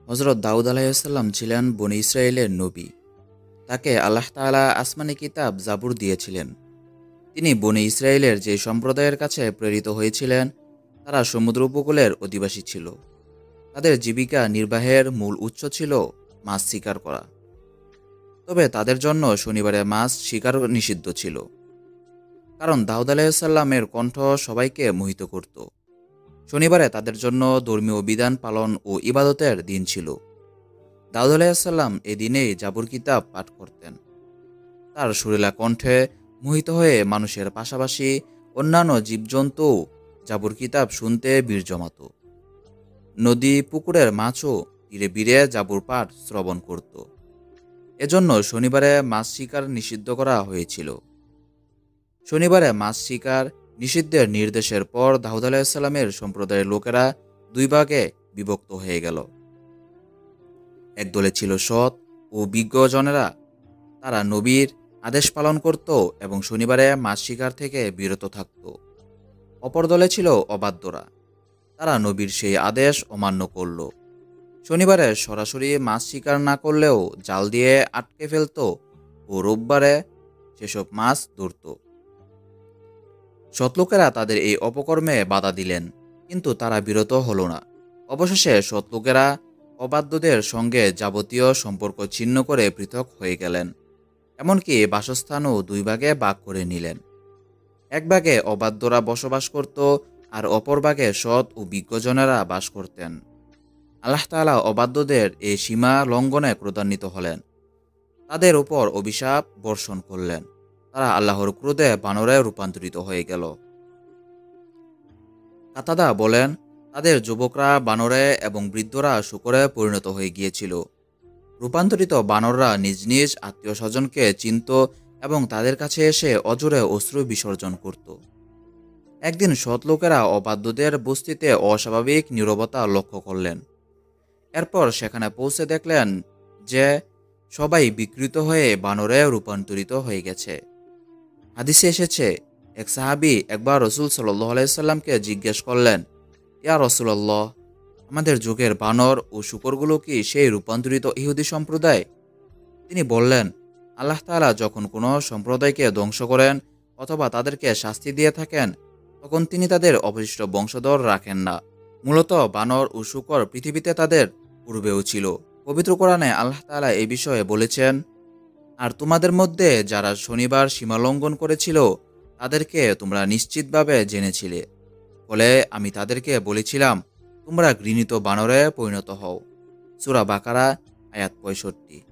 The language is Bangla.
হযরত দাউদ আলাইহিসসালাম ছিলেন বনী ইসরাইলের নবী। তাকে আল্লাহ তাআলা আসমানি কিতাব জাবুর দিয়েছিলেন। তিনি বনী ইসরাইলের যে সম্প্রদায়ের কাছে প্রেরিত হয়েছিলেন তারা সমুদ্র উপকূলের অধিবাসী ছিল। তাদের জীবিকা নির্বাহের মূল উৎস ছিল মাছ শিকার করা। তবে তাদের জন্য শনিবারে মাছ শিকার নিষিদ্ধ ছিল, কারণ দাউদ আলাইহিসসালামের কণ্ঠ সবাইকে মোহিত করত। শনিবারে তাদের জন্য ধর্মীয় বিধান পালন ও ইবাদতের দিন ছিল। দাউদ আলাইহিসসালাম এই দিনেই জাবুর কিতাব পাঠ করতেন। তার সুরেলা কণ্ঠে মোহিত হয়ে মানুষের পাশাপাশি অন্যান্য জীবজন্তুও জাবুর কিতাব শুনতে ভিড় জমাত। নদী পুকুরের মাছও ধীরে ধীরে জাবুর পাঠ শ্রবণ করত। এজন্য শনিবারে মাছ শিকার নিষিদ্ধ করা হয়েছিল। শনিবারে মাছ শিকার নিষিদ্ধের নির্দেশের পর দাউদ আলাইহিসসালামের সম্প্রদায়ের লোকেরা দুই ভাগে বিভক্ত হয়ে গেল। একদলে ছিল সৎ ও বিজ্ঞজনেরা, তারা নবীর আদেশ পালন করত এবং শনিবারে মাছ শিকার থেকে বিরত থাকত। অপর দলে ছিল অবাধ্যরা, তারা নবীর সেই আদেশ অমান্য করল। শনিবারে সরাসরি মাছ শিকার না করলেও জাল দিয়ে আটকে ফেলত ও রোববারে সেসব মাছ ধরত। সৎলোকেরা তাদের এই অপকর্মে বাধা দিলেন, কিন্তু তারা বিরত হল না। অবশেষে সৎলোকেরা অবাধ্যদের সঙ্গে যাবতীয় সম্পর্ক ছিন্ন করে পৃথক হয়ে গেলেন। এমনকি বাসস্থানও দুই ভাগে ভাগ করে নিলেন। এক ভাগে অবাধ্যরা বসবাস করত, আর অপর ভাগে সৎ ও বিজ্ঞজনেরা বাস করতেন। আল্লাহ তাআলা অবাধ্যদের এই সীমা লঙ্ঘনে ক্রোধান্বিত হলেন। তাদের উপর অভিশাপ বর্ষণ করলেন। তারা আল্লাহর ক্রোধে বানরে রূপান্তরিত হয়ে গেল। কাতাদা বলেন, তাদের যুবকরা বানরে এবং বৃদ্ধরা শূকরে পরিণত হয়ে গিয়েছিল। রূপান্তরিত বানররা নিজ নিজ আত্মীয় স্বজনকে চিনত এবং তাদের কাছে এসে অজরে অশ্রু বিসর্জন করত। একদিন সৎলোকেরা অবাধ্যদের বস্তিতে অস্বাভাবিক নীরবতা লক্ষ্য করলেন। এরপর সেখানে পৌঁছে দেখলেন যে সবাই বিকৃত হয়ে বানরে রূপান্তরিত হয়ে গেছে। হাদিসে এসেছে, এক সাহাবী একবার রাসূল সাল্লাল্লাহু আলাইহি সাল্লামকে জিজ্ঞেস করলেন, ইয়া রাসূলুল্লাহ, আমাদের যুগের বানর ও শূকরগুলো কি সেই রূপান্তরিত ইহুদি সম্প্রদায়? তিনি বললেন, আল্লাহ তাআলা যখন কোনো সম্প্রদায়কে ধ্বংস করেন অথবা তাদেরকে শাস্তি দিয়ে থাকেন, তখন তিনি তাদের অবশিষ্ট বংশধর রাখেন না। মূলত বানর ও শূকর পৃথিবীতে তাদের পূর্বেও ছিল। পবিত্র কোরআনে আল্লাহ তাআলা এই বিষয়ে বলেছেন, আর তোমাদের মধ্যে যারা শনিবার সীমালঙ্ঘন করেছিল তাদেরকে তোমরা নিশ্চিতভাবে জেনেছিলে, ফলে আমি তাদেরকে বলেছিলাম, তোমরা ঘৃণিত বানরে পরিণত হও। সূরা বাকারা আয়াত ৬৫।